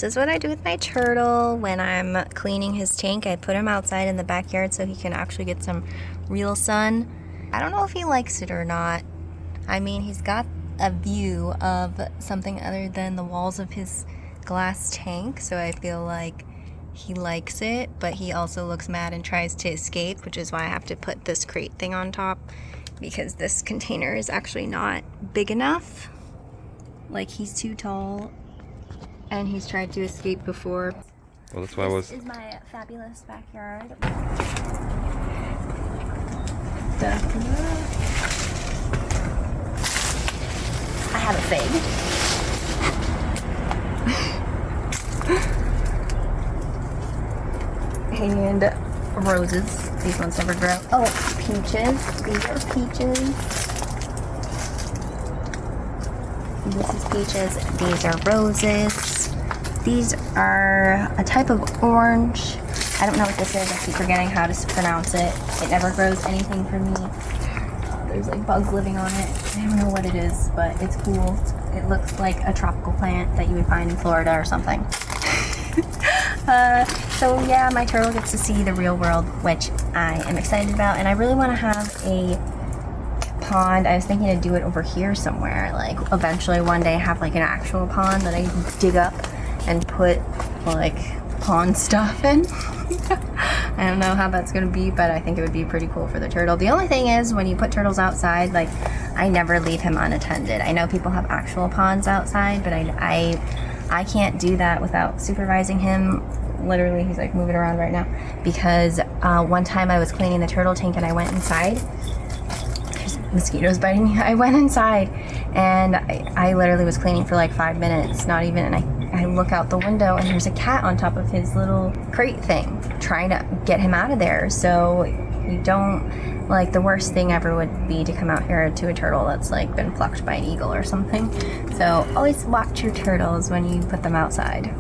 this is what I do with my turtle when I'm cleaning his tank. I put him outside in the backyard so he can actually get some real sun. I don't know if he likes it or not. I mean, he's got a view of something other than the walls of his glass tank, so I feel like he likes it, but he also looks mad and tries to escape, which is why I have to put this crate thing on top, because this container is actually not big enough. Like, he's too tall, and he's tried to escape before. Well, that's why This is my fabulous backyard. I have a fig. And roses. These ones never grow. Oh, peaches. These are peaches. This is peaches. These are roses. These are a type of orange. I don't know what this is. I keep forgetting how to pronounce it. It never grows anything for me. There's like bugs living on it. I don't know what it is, but it's cool. It looks like a tropical plant that you would find in Florida or something. So yeah, my turtle gets to see the real world, which I am excited about, and I really want to have a pond. I was thinking to do it over here somewhere, like eventually one day have like an actual pond that I dig up and put like pond stuff in. I don't know how that's gonna be, but I think it would be pretty cool for the turtle. The only thing is, when you put turtles outside, like, I never leave him unattended. I know people have actual ponds outside, but I can't do that without supervising him. Literally, he's like moving around right now, because one time I was cleaning the turtle tank and I went inside. There's mosquitoes biting me. I went inside and I literally was cleaning for like 5 minutes, not even, and I look out the window and there's a cat on top of his little crate thing, trying to get him out of there. So you don't, like, the worst thing ever would be to come out here to a turtle that's like been plucked by an eagle or something. So always watch your turtles when you put them outside.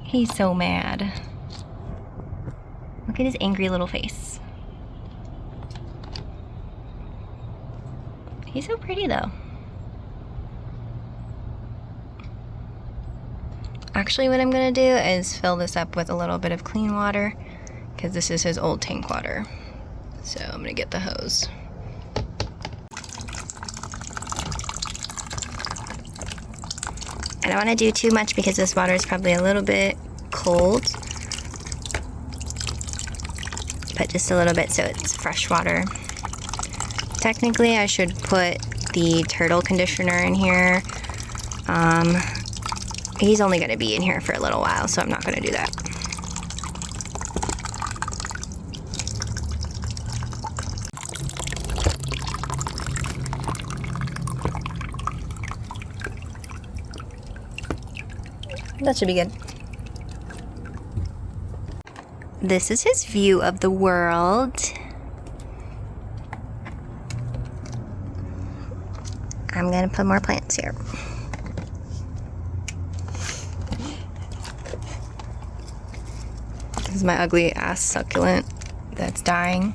He's so mad. Look at his angry little face. He's so pretty though. Actually, what I'm gonna do is fill this up with a little bit of clean water, because this is his old tank water. So I'm gonna get the hose. I don't want to do too much because this water is probably a little bit cold, but just a little bit so it's fresh water. Technically, I should put the turtle conditioner in here. He's only going to be in here for a little while, so I'm not going to do that. That should be good. This is his view of the world. I'm gonna put more plants here. This is my ugly ass succulent that's dying.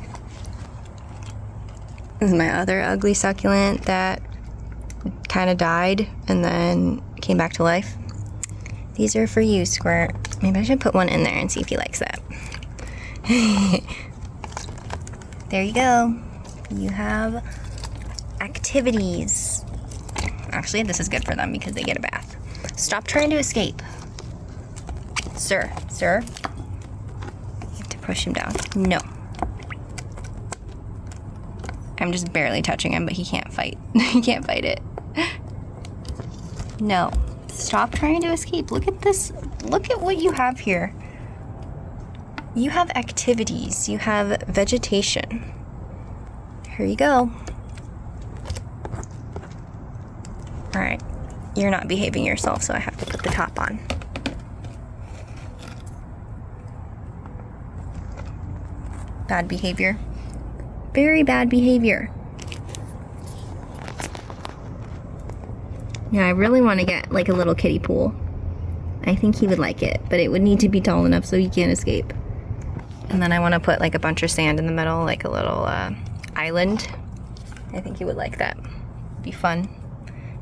This is my other ugly succulent that kind of died and then came back to life. These are for you, Squirt. Maybe I should put one in there and see if he likes that. There you go. You have activities. Actually, this is good for them because they get a bath. Stop trying to escape. Sir. You have to push him down. No. I'm just barely touching him, but he can't fight. He can't fight it. No. Stop trying to escape. Look at this. Look at what you have here. You have activities. You have vegetation. Here you go. All right. You're not behaving yourself, so I have to put the top on. Bad behavior. Very bad behavior. Yeah, I really want to get like a little kiddie pool. I think he would like it, but it would need to be tall enough so he can't escape. And then I want to put like a bunch of sand in the middle, like a little island. I think he would like that. Be fun.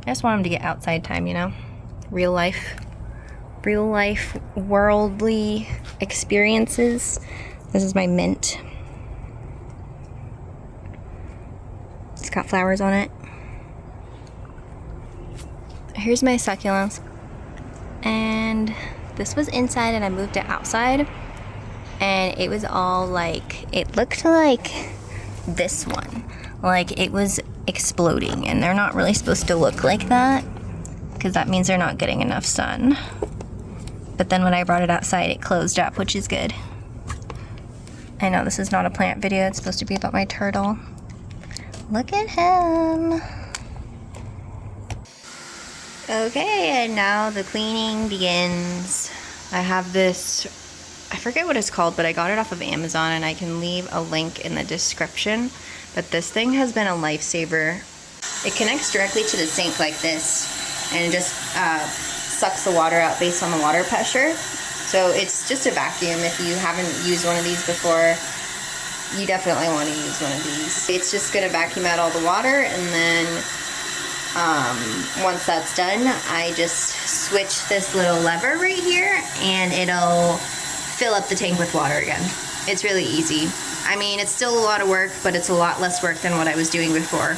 I just want him to get outside time, you know? Real life. real life worldly experiences. This is my mint. It's got flowers on it. Here's my succulents. And this was inside and I moved it outside. And it was all like, it looked like this one. Like it was exploding, and they're not really supposed to look like that because that means they're not getting enough sun. But then when I brought it outside, it closed up, which is good. I know this is not a plant video, it's supposed to be about my turtle. Look at him. Okay, and now the cleaning begins. I have this, I forget what it's called, but I got it off of Amazon, and I can leave a link in the description. But this thing has been a lifesaver. It connects directly to the sink like this, and it just sucks the water out based on the water pressure. So it's just a vacuum. If you haven't used one of these before, you definitely want to use one of these. It's just gonna vacuum out all the water, and then once that's done, I just switch this little lever right here and it'll fill up the tank with water again. It's really easy. I mean, it's still a lot of work, but it's a lot less work than what I was doing before.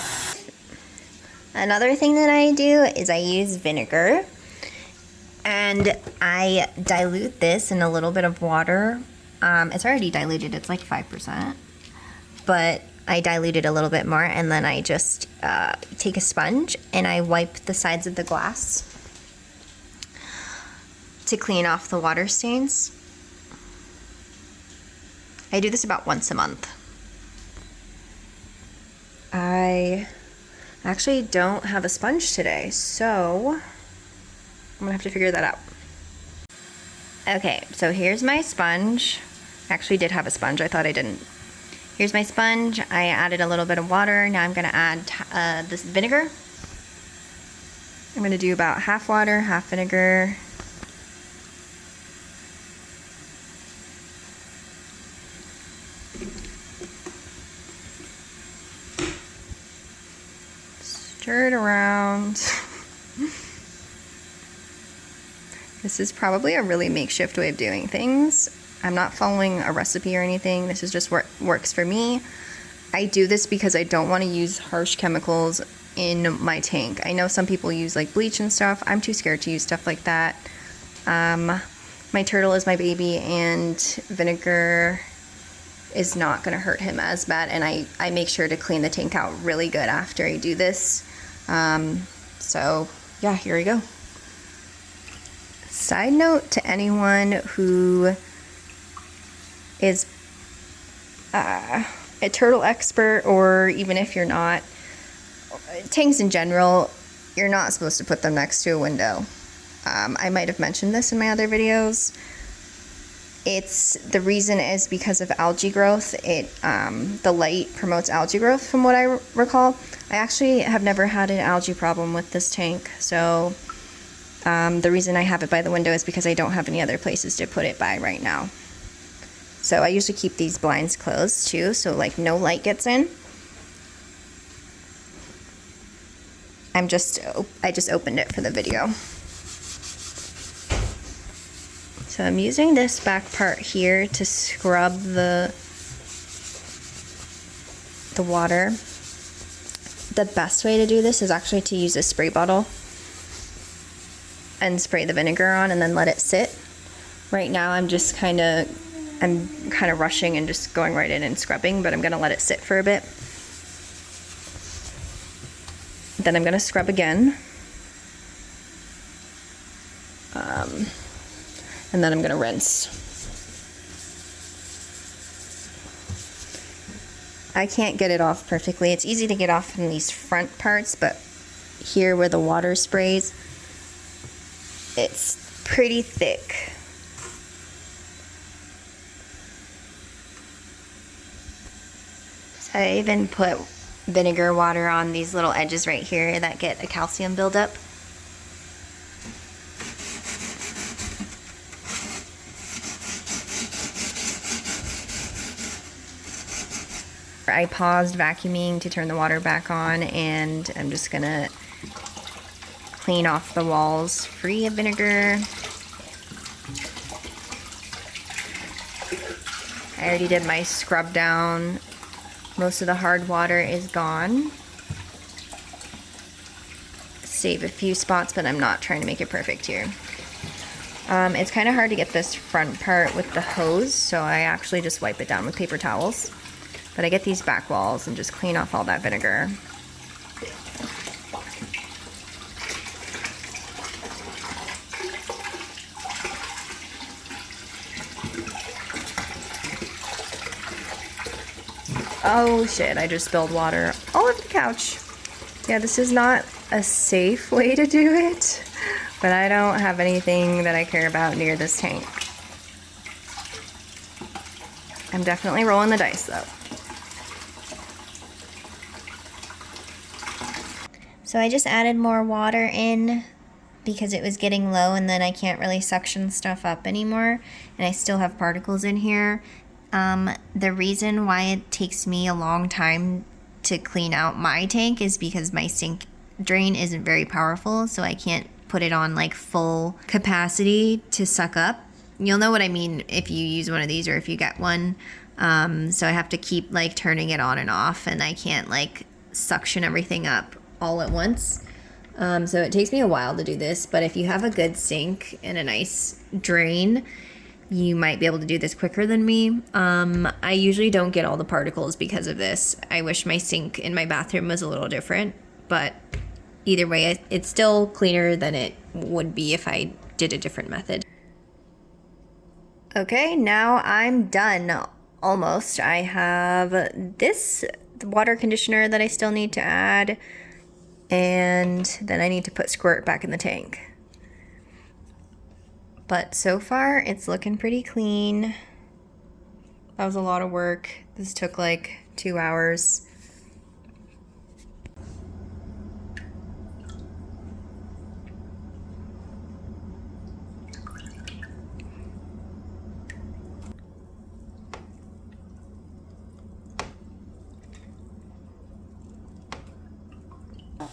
Another thing that I do is I use vinegar, and I dilute this in a little bit of water. It's already diluted, it's like 5%, but I dilute it a little bit more, and then I just take a sponge and I wipe the sides of the glass to clean off the water stains. I do this about once a month. I actually don't have a sponge today, so I'm gonna have to figure that out. Okay, so here's my sponge. I actually did have a sponge, I thought I didn't. Here's my sponge. I added a little bit of water. Now I'm gonna add this vinegar. I'm gonna do about half water, half vinegar. Stir it around. This is probably a really makeshift way of doing things. I'm not following a recipe or anything. This is just what works for me. I do this because I don't want to use harsh chemicals in my tank. I know some people use like bleach and stuff. I'm too scared to use stuff like that. My turtle is my baby, and vinegar is not going to hurt him as bad. And I make sure to clean the tank out really good after I do this. So yeah, here we go. Side note to anyone who is a turtle expert, or even if you're not, tanks in general, you're not supposed to put them next to a window. I might have mentioned this in my other videos. The reason is because of algae growth. The light promotes algae growth from what I recall. I actually have never had an algae problem with this tank, so the reason I have it by the window is because I don't have any other places to put it by right now. So I usually keep these blinds closed too, so like no light gets in. I just opened it for the video. So I'm using this back part here to scrub the water. The best way to do this is actually to use a spray bottle and spray the vinegar on and then let it sit. Right now I'm kind of rushing and just going right in and scrubbing, but I'm gonna let it sit for a bit. Then I'm gonna scrub again. And then I'm gonna rinse. I can't get it off perfectly. It's easy to get off in these front parts, but here where the water sprays, it's pretty thick. So I even put vinegar water on these little edges right here that get a calcium buildup. I paused vacuuming to turn the water back on, and I'm just gonna clean off the walls free of vinegar. I already did my scrub down. Most of the hard water is gone. Save a few spots, but I'm not trying to make it perfect here. It's kind of hard to get this front part with the hose, so I actually just wipe it down with paper towels. But I get these back walls and just clean off all that vinegar. Oh shit, I just spilled water all over the couch. Yeah, this is not a safe way to do it, but I don't have anything that I care about near this tank. I'm definitely rolling the dice though. So I just added more water in because it was getting low and then I can't really suction stuff up anymore, and I still have particles in here. The reason why it takes me a long time to clean out my tank is because my sink drain isn't very powerful, so I can't put it on like full capacity to suck up. You'll know what I mean if you use one of these or if you get one. So I have to keep like turning it on and off, and I can't like suction everything up all at once. So it takes me a while to do this, but if you have a good sink and a nice drain, you might be able to do this quicker than me. I usually don't get all the particles because of this. I wish my sink in my bathroom was a little different, but either way, it's still cleaner than it would be if I did a different method. Okay, now I'm done, almost. I have this water conditioner that I still need to add, and then I need to put squirt back in the tank. But so far, it's looking pretty clean. That was a lot of work. This took like 2 hours.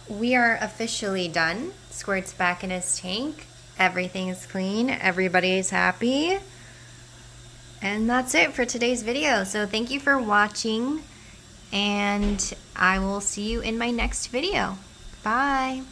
We are officially done. Squirt's back in his tank. Everything is clean. Everybody's happy. And that's it for today's video. So thank you for watching, and I will see you in my next video. Bye.